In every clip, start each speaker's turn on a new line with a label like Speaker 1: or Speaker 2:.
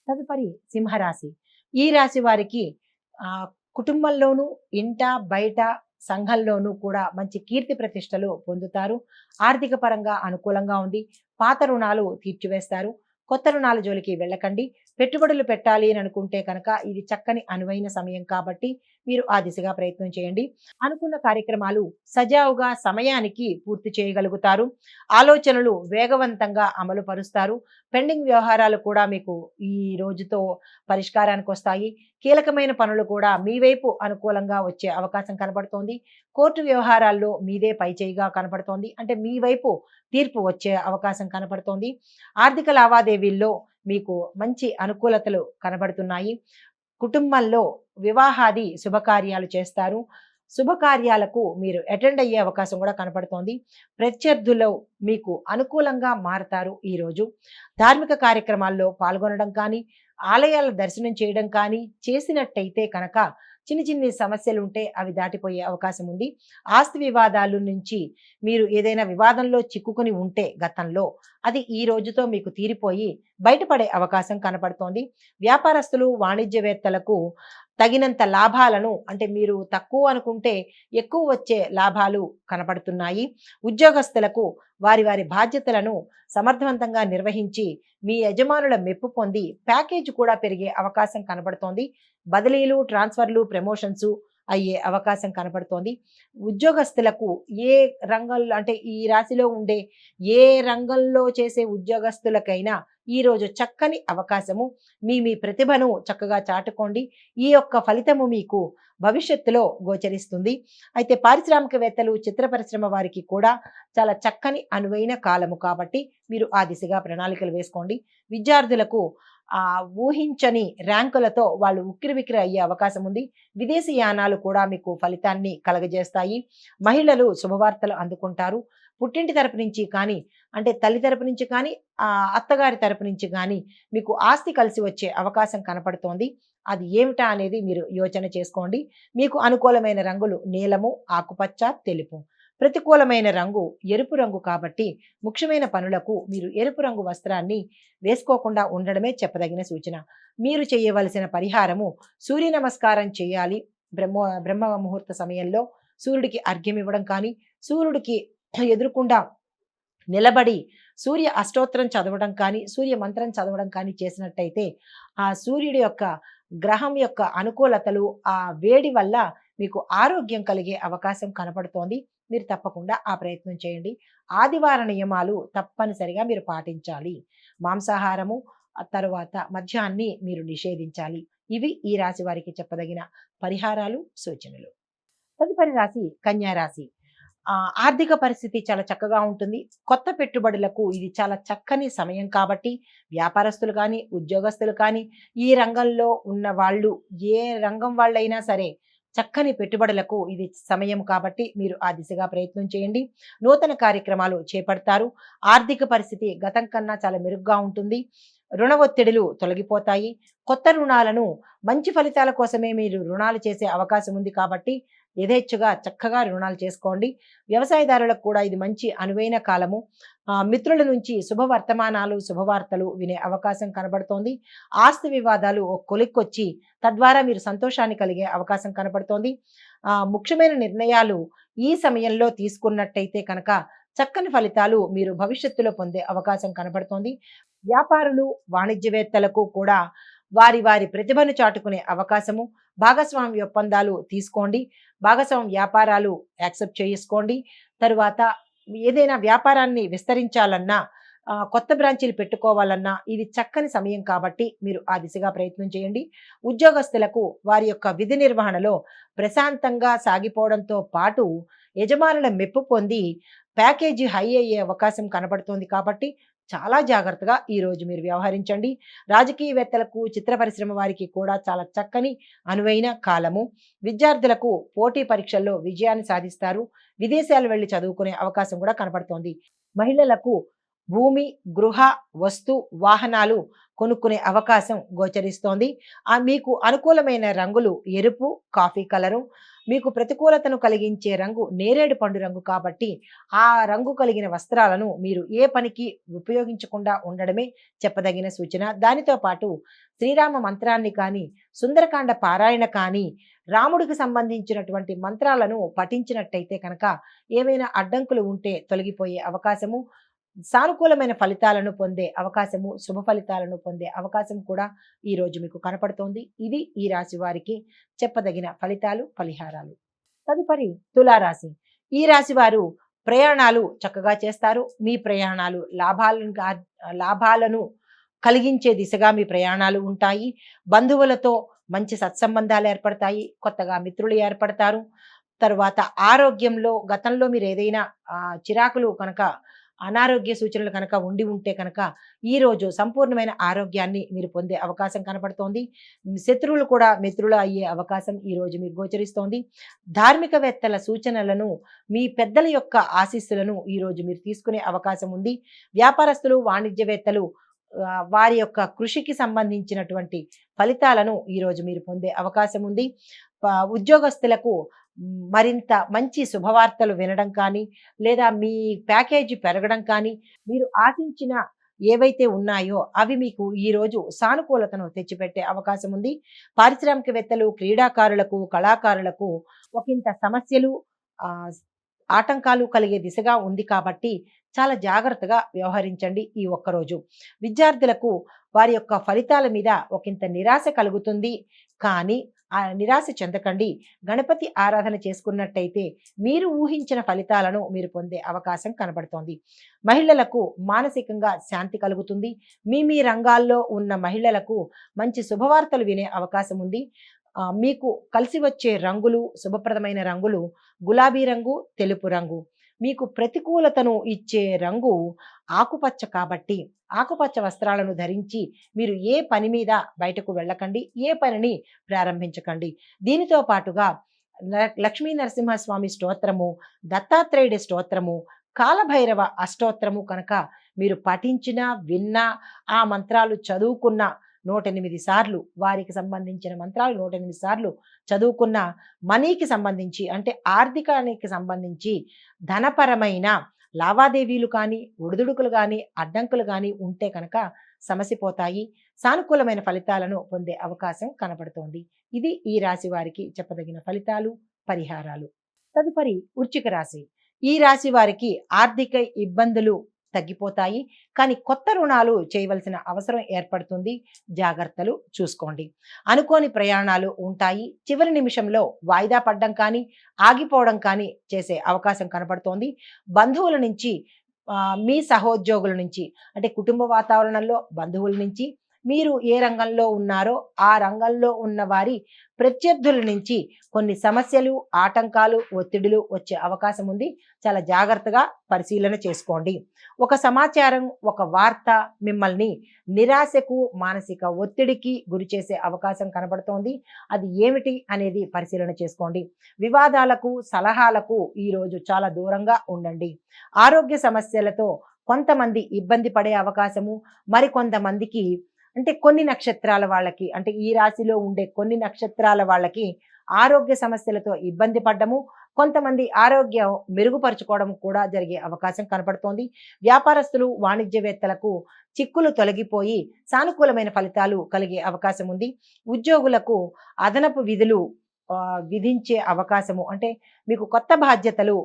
Speaker 1: తదుపరి సింహరాశి. ఈ రాశి వారికి కుటుంబంలోనూ, ఇంట, బయట, సంఘంలోనూ కూడా మంచి కీర్తి ప్రతిష్టలు పొందుతారు. ఆర్థిక పరంగా అనుకూలంగా ఉంది. పాత రుణాలు తీర్చివేస్తారు. కొత్త రుణాల జోలికి వెళ్ళకండి. పెట్టుబడులు పెట్టాలి అని అనుకుంటే కనుక ఇది చక్కని అనువైన సమయం కాబట్టి మీరు ఆ దిశగా ప్రయత్నం చేయండి. అనుకున్న కార్యక్రమాలు సజావుగా సమయానికి పూర్తి చేయగలుగుతారు. ఆలోచనలు వేగవంతంగా అమలు పరుస్తారు. పెండింగ్ వ్యవహారాలు కూడా మీకు ఈ రోజుతో పరిష్కారానికి వస్తాయి. కీలకమైన పనులు కూడా మీ వైపు అనుకూలంగా వచ్చే అవకాశం కనబడుతోంది. కోర్టు వ్యవహారాల్లో మీదే పైచేయిగా కనపడుతోంది. అంటే మీ వైపు తీర్పు వచ్చే అవకాశం కనపడుతోంది. ఆర్థిక లావాదేవీల్లో మీకు మంచి అనుకూలతలు కనబడుతున్నాయి. కుటుంబంలో వివాహాది శుభకార్యాలు చేస్తారు. శుభకార్యాలకు మీరు అటెండ్ అయ్యే అవకాశం కూడా కనపడుతోంది. ప్రత్యర్థులు మీకు అనుకూలంగా మారతారు ఈరోజు. ధార్మిక కార్యక్రమాల్లో పాల్గొనడం కానీ, ఆలయాల దర్శనం చేయడం కానీ చేసినట్టయితే కనుక చిన్న చిన్ని సమస్యలుంటే అవి దాటిపోయే అవకాశం ఉంది. ఆస్తి వివాదాల నుంచి మీరు ఏదైనా వివాదంలో చిక్కుకొని ఉంటే గతంలో అది ఈ రోజుతో మీకు తీరిపోయి బయటపడే అవకాశం కనపడుతోంది. వ్యాపారస్తులు, వాణిజ్యవేత్తలకు తగినంత లాభాలను అంటే మీరు తక్కువ అనుకుంటే ఎక్కువ వచ్చే లాభాలు కనపడుతున్నాయి. ఉద్యోగస్తులకు వారి వారి బాధ్యతలను సమర్థవంతంగా నిర్వహించి మీ యజమానుల మెప్పు పొంది ప్యాకేజ్ కూడా పెరిగే అవకాశం కనబడుతోంది. బదిలీలు, ట్రాన్స్ఫర్లు, ప్రమోషన్స్ అయ్యే అవకాశం కనపడుతోంది. ఉద్యోగస్తులకు ఏ రంగంలో అంటే ఈ రాశిలో ఉండే ఏ రంగంలో చేసే ఉద్యోగస్తులకైనా ఈరోజు చక్కని అవకాశము. మీ ప్రతిభను చక్కగా చాటుకోండి. ఈ యొక్క ఫలితము మీకు భవిష్యత్తులో గోచరిస్తుంది. అయితే పారిశ్రామికవేత్తలు, చిత్ర పరిశ్రమ వారికి కూడా చాలా చక్కని అనువైన కాలము కాబట్టి మీరు ఆ దిశగా ప్రణాళికలు వేసుకోండి. విద్యార్థులకు ఊహించని ర్యాంకులతో వాళ్ళు ఉక్కిరిబిక్కిరి అయ్యే అవకాశం ఉంది. విదేశీ యానాలు కూడా మీకు ఫలితాన్ని కలగజేస్తాయి. మహిళలు శుభవార్తలు అందుకుంటారు. పుట్టింటి తరపు నుంచి కానీ అంటే తల్లి తరపు నుంచి కానీ అత్తగారి తరపు నుంచి కానీ మీకు ఆస్తి కలిసి వచ్చే అవకాశం కనపడుతోంది. అది ఏమిటా అనేది మీరు యోచన చేసుకోండి. మీకు అనుకూలమైన రంగులు నీలము, ఆకుపచ్చ, తెలుపు. ప్రతికూలమైన రంగు ఎరుపు రంగు కాబట్టి ముఖ్యమైన పనులకు మీరు ఎరుపు రంగు వస్త్రాన్ని వేసుకోకుండా ఉండడమే చెప్పదగిన సూచన. మీరు చేయవలసిన పరిహారము సూర్య నమస్కారం చేయాలి. బ్రహ్మ ముహూర్త సమయంలో సూర్యుడికి అర్ఘ్యం ఇవ్వడం కానీ, సూర్యుడికి ఎదురుకుండా నిలబడి సూర్య అష్టోత్తరం చదవడం కానీ, సూర్య మంత్రం చదవడం కానీ చేసినట్టయితే ఆ సూర్యుడి యొక్క గ్రహం యొక్క అనుకూలతలు ఆ వేడి వల్ల మీకు ఆరోగ్యం కలిగే అవకాశం కనపడుతోంది. మీరు తప్పకుండా ఆ ప్రయత్నం చేయండి. ఆదివార నియమాలు తప్పనిసరిగా మీరు పాటించాలి. మాంసాహారము తరువాత మద్యాన్ని మీరు నిషేధించాలి. ఇవి ఈ రాశి వారికి చెప్పదగిన పరిహారాలు, సూచనలు. తదుపరి రాశి కన్యా రాశి. ఆర్థిక పరిస్థితి చాలా చక్కగా ఉంటుంది. కొత్త పెట్టుబడులకు ఇది చాలా చక్కని సమయం కాబట్టి వ్యాపారస్తులు కానీ, ఉద్యోగస్తులు కానీ, ఈ రంగంలో ఉన్న వాళ్ళు ఏ రంగం వాళ్ళైనా సరే చక్కని పెట్టుబడులకు ఇది సమయం కాబట్టి మీరు ఆ దిశగా ప్రయత్నం చేయండి. నూతన కార్యక్రమాలు చేపడతారు. ఆర్థిక పరిస్థితి గతం కన్నా చాలా మెరుగ్గా ఉంటుంది. రుణ ఒత్తిడులు తొలగిపోతాయి. కొత్త రుణాలను మంచి ఫలితాల కోసమే మీరు రుణాలు చేసే అవకాశం ఉంది కాబట్టి యథేచ్ఛగా చక్కగా రుణాలు చేసుకోండి. వ్యవసాయదారులకు కూడా ఇది మంచి అనువైన కాలము. మిత్రుల నుంచి శుభవర్తమానాలు, శుభవార్తలు వినే అవకాశం కనబడుతోంది. ఆస్తి వివాదాలు ఒక కొలిక్కొచ్చి తద్వారా మీరు సంతోషాన్ని కలిగే అవకాశం కనబడుతోంది. ముఖ్యమైన నిర్ణయాలు ఈ సమయంలో తీసుకున్నట్టయితే కనుక చక్కని ఫలితాలు మీరు భవిష్యత్తులో పొందే అవకాశం కనబడుతోంది. వ్యాపారులు, వాణిజ్యవేత్తలకు కూడా వారి వారి ప్రతిభను చాటుకునే అవకాశము. భాగస్వామ్య ఒప్పందాలు తీసుకోండి. భాగస్వామ్య వ్యాపారాలు యాక్సెప్ట్ చేసుకోండి. తరువాత ఏదైనా వ్యాపారాన్ని విస్తరించాలన్నా, కొత్త బ్రాంచీలు పెట్టుకోవాలన్నా ఇది చక్కని సమయం కాబట్టి మీరు ఆ దిశగా ప్రయత్నం చేయండి. ఉద్యోగస్తులకు వారి యొక్క విధి నిర్వహణలో ప్రశాంతంగా సాగిపోవడంతో పాటు యజమానుల మెప్పు పొంది ప్యాకేజీ హై అయ్యే అవకాశం కనబడుతోంది కాబట్టి చాలా జాగ్రత్తగా ఈరోజు మీరు వ్యవహరించండి. రాజకీయవేత్తలకు, చిత్ర పరిశ్రమ వారికి కూడా చాలా చక్కని అనువైన కాలము. విద్యార్థులకు పోటీ పరీక్షల్లో విజయాన్ని సాధిస్తారు. విదేశాలు వెళ్ళి చదువుకునే అవకాశం కూడా కనబడుతోంది. మహిళలకు భూమి, గృహ, వస్తు, వాహనాలు కొనుక్కునే అవకాశం గోచరిస్తోంది. మీకు అనుకూలమైన రంగులు ఎరుపు, కాఫీ కలరు. మీకు ప్రతికూలతను కలిగించే రంగు నేరేడు పండు రంగు కాబట్టి ఆ రంగు కలిగిన వస్త్రాలను మీరు ఏ పనికి ఉపయోగించకుండా ఉండడమే చెప్పదగిన సూచన. దానితో పాటు శ్రీరామ మంత్రాన్ని కానీ, సుందరకాండ పారాయణ కానీ, రాముడికి సంబంధించినటువంటి మంత్రాలను పఠించినట్టయితే కనుక ఏవైనా అడ్డంకులు ఉంటే తొలగిపోయే అవకాశము, సానుకూలమైన ఫలితాలను పొందే అవకాశము, శుభ ఫలితాలను పొందే అవకాశం కూడా ఈరోజు మీకు కనపడుతోంది. ఇది ఈ రాశి వారికి చెప్పదగిన ఫలితాలు, పరిహారాలు. తదుపరి తులారాశి. ఈ రాశి వారు ప్రయాణాలు చక్కగా చేస్తారు. మీ ప్రయాణాలు లాభాలను కలిగించే దిశగా మీ ప్రయాణాలు ఉంటాయి. బంధువులతో మంచి సత్సంబంధాలు ఏర్పడతాయి. కొత్తగా మిత్రులు ఏర్పడతారు. తరువాత ఆరోగ్యంలో గతంలో మీరు ఏదైనా చిరాకులు కనుక, అనారోగ్య సూచనలు కనుక ఉంటే కనుక ఈరోజు సంపూర్ణమైన ఆరోగ్యాన్ని మీరు పొందే అవకాశం కనపడుతోంది. శత్రువులు కూడా మిత్రులు అయ్యే అవకాశం ఈరోజు మీకు గోచరిస్తోంది. ధార్మికవేత్తల సూచనలను, మీ పెద్దల యొక్క ఆశీస్సులను ఈరోజు మీరు తీసుకునే అవకాశం ఉంది. వ్యాపారస్తులు, వాణిజ్యవేత్తలు వారి యొక్క కృషికి సంబంధించినటువంటి ఫలితాలను ఈరోజు మీరు పొందే అవకాశం ఉంది. ఉద్యోగస్తులకు మరింత మంచి శుభవార్తలు వినడం కానీ, లేదా మీ ప్యాకేజీ పెరగడం కానీ, మీరు ఆశించిన ఏవైతే ఉన్నాయో అవి మీకు ఈరోజు సానుకూలతను తెచ్చిపెట్టే అవకాశం ఉంది. పారిశ్రామికవేత్తలు, క్రీడాకారులకు, కళాకారులకు ఒకంత సమస్యలు, ఆటంకాలు కలిగే దిశగా ఉంది కాబట్టి చాలా జాగ్రత్తగా వ్యవహరించండి ఈ ఒక్కరోజు. విద్యార్థులకు వారి యొక్క ఫలితాల మీద ఒకంత నిరాశ కలుగుతుంది. కానీ ఆ నిరాశ చెందకండి. గణపతి ఆరాధన చేసుకున్నట్టయితే మీరు ఊహించిన ఫలితాలను మీరు పొందే అవకాశం కనబడుతోంది. మహిళలకు మానసికంగా శాంతి కలుగుతుంది. మీ రంగాల్లో ఉన్న మహిళలకు మంచి శుభవార్తలు వినే అవకాశం ఉంది. మీకు కలిసి వచ్చే రంగులు, శుభప్రదమైన రంగులు గులాబీ రంగు, తెలుపు రంగు. మీకు ప్రతికూలతను ఇచ్చే రంగు ఆకుపచ్చ కాబట్టి ఆకుపచ్చ వస్త్రాలను ధరించి మీరు ఏ పని మీద బయటకు వెళ్ళకండి, ఏ పనిని ప్రారంభించకండి. దీనితో పాటుగా లక్ష్మీ నరసింహస్వామి స్తోత్రము, దత్తాత్రేయుడి స్తోత్రము, కాలభైరవ అష్టోత్తరము కనుక మీరు పఠించినా, విన్నా, ఆ మంత్రాలు చదువుకున్న 108 సార్లు, వారికి సంబంధించిన మంత్రాలు 108 సార్లు చదువుకున్న, మనీకి సంబంధించి అంటే ఆర్థికానికి సంబంధించి ధనపరమైన లావాదేవీలు కానీ, ఒడిదుడుకులు కానీ, అడ్డంకులు కానీ ఉంటే కనుక సమసిపోతాయి. సానుకూలమైన ఫలితాలను పొందే అవకాశం కనపడుతోంది. ఇది ఈ రాశి వారికి చెప్పదగిన ఫలితాలు, పరిహారాలు. తదుపరి వృశ్చిక రాశి. ఈ రాశి వారికి ఆర్థిక ఇబ్బందులు తగ్గిపోతాయి. కానీ కొత్త రుణాలు చేయవలసిన అవసరం ఏర్పడుతుంది. జాగ్రత్తలు చూసుకోండి. అనుకోని ప్రయాణాలు ఉంటాయి. చివరి నిమిషంలో వాయిదా పడడం కానీ, ఆగిపోవడం కానీ చేసే అవకాశం కనపడుతోంది. బంధువుల నుంచి, మీ సహోద్యోగుల నుంచి, అంటే కుటుంబ వాతావరణంలో బంధువుల నుంచి, మీరు ఏ రంగంలో ఉన్నారో ఆ రంగంలో ఉన్న వారి ప్రత్యర్థుల నుంచి కొన్ని సమస్యలు, ఆటంకాలు, ఒత్తిడులు వచ్చే అవకాశం ఉంది. చాలా జాగ్రత్తగా పరిశీలన చేసుకోండి. ఒక సమాచారం, ఒక వార్త మిమ్మల్ని నిరాశకు, మానసిక ఒత్తిడికి గురి చేసే అవకాశం కనబడుతోంది. అది ఏమిటి అనేది పరిశీలన చేసుకోండి. వివాదాలకు, సలహాలకు ఈరోజు చాలా దూరంగా ఉండండి. ఆరోగ్య సమస్యలతో కొంతమంది ఇబ్బంది పడే అవకాశము, మరికొంతమందికి అంటే కొన్ని నక్షత్రాల వాళ్ళకి, అంటే ఈ రాశిలో ఉండే కొన్ని నక్షత్రాల వాళ్ళకి ఆరోగ్య సమస్యలతో ఇబ్బంది పడ్డము, కొంతమంది ఆరోగ్యం మెరుగుపరుచుకోవడం కూడా జరిగే అవకాశం కనపడుతోంది. వ్యాపారస్తులు, వాణిజ్యవేత్తలకు చిక్కులు తొలగిపోయి సానుకూలమైన ఫలితాలు కలిగే అవకాశం ఉంది. ఉద్యోగులకు అదనపు విధులు విధించే అవకాశము, అంటే మీకు కొత్త బాధ్యతలు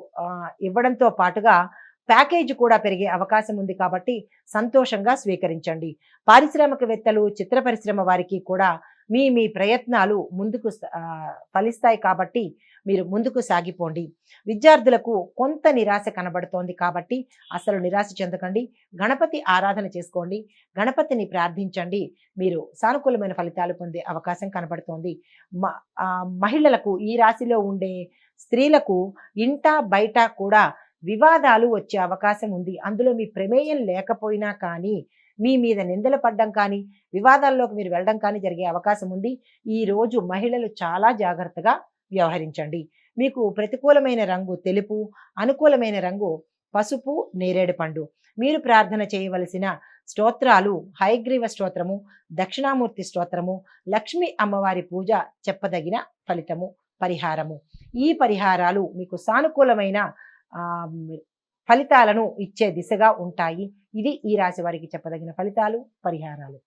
Speaker 1: ఇవ్వడంతో పాటుగా ప్యాకేజ్ కూడా పెరిగే అవకాశం ఉంది కాబట్టి సంతోషంగా స్వీకరించండి. పారిశ్రామికవేత్తలు, చిత్ర పరిశ్రమ వారికి కూడా మీ ప్రయత్నాలు ముందుకు ఫలిస్తాయి కాబట్టి మీరు ముందుకు సాగిపోండి. విద్యార్థులకు కొంత నిరాశ కనబడుతోంది కాబట్టి అసలు నిరాశ చెందకండి. గణపతి ఆరాధన చేసుకోండి, గణపతిని ప్రార్థించండి. మీరు సానుకూలమైన ఫలితాలు పొందే అవకాశం కనబడుతోంది. మహిళలకు, ఈ రాశిలో ఉండే స్త్రీలకు ఇంట బయట కూడా వివాదాలు వచ్చే అవకాశం ఉంది. అందులో మీ ప్రమేయం లేకపోయినా కానీ మీ మీద నిందలు పడడం కానీ, వివాదాల్లోకి మీరు వెళ్ళడం కానీ జరిగే అవకాశం ఉంది. ఈ రోజు మహిళలు చాలా జాగ్రత్తగా వ్యవహరించండి. మీకు ప్రతికూలమైన రంగు తెలుపు, అనుకూలమైన రంగు పసుపు, నేరేడు పండు. మీరు ప్రార్థన చేయవలసిన స్తోత్రాలు హయగ్రీవ స్తోత్రము, దక్షిణామూర్తి స్తోత్రము, లక్ష్మీ అమ్మవారి పూజ చెప్పదగిన ఫలితము, పరిహారము. ఈ పరిహారాలు మీకు సానుకూలమైన ఆ, ఫలితాలను ఇచ్చే దిశగా ఉంటాయి. ఇది ఈ రాశి వారికి చెప్పదగిన ఫలితాలు, పరిహారాలు.